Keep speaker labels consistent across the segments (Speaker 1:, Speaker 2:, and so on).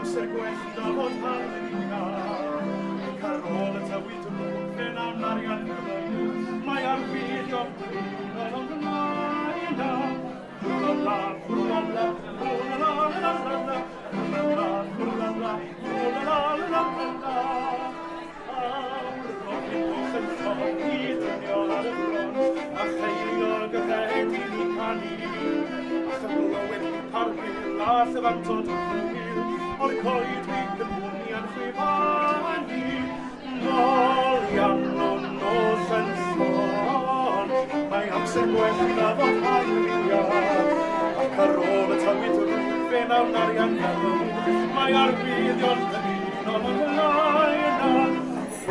Speaker 1: amser gwella fod harmonia. Carol y tywyd rwg fe nawn arian hynny, mae arwyddion bryn o'n ymlaen a. Hwla, hwla, hwla, hwla, hwla, hwla, hwla, hwla, hwla, hwla, hwla, hwla. Awr roedd bwch yn ffog i dynio ar y bron, a cheilio gyfed i ni canu. A chymlywyd i parwyl a llyfantod ffrwyl, o'r coed wy'n cymwni a'n chwifani. Nôl iawn o'n nos yn ffon, mae amser gwella fod harmonia. Ac ar ôl y tywyd rwg fe nawn arian hynny, mae arwyddion dyn o'n ymlaen a.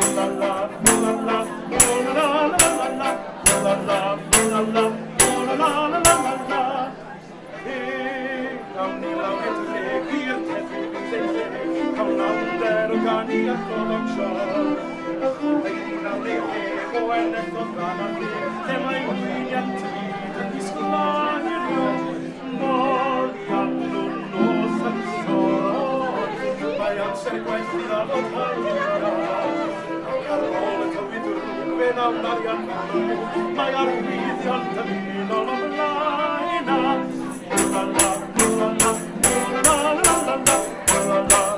Speaker 1: La la la la la la la la la la la la la la la la. Nawn ni lawr et lle gwir tedwi yn lle, cawnander o gani ac o longsio. Nawn ni lle o eneth o gan ar lle, lle mae wyniant byd yn disglaen nôl iawn o'n nos yn ffôn. Mae amser gwella fod harmonia. Ar ôl y tywyd rwg fe nawn arian hynny, mae arwyddion dyn o'n ymlaen a. La la la la la la la la la la la la la la la la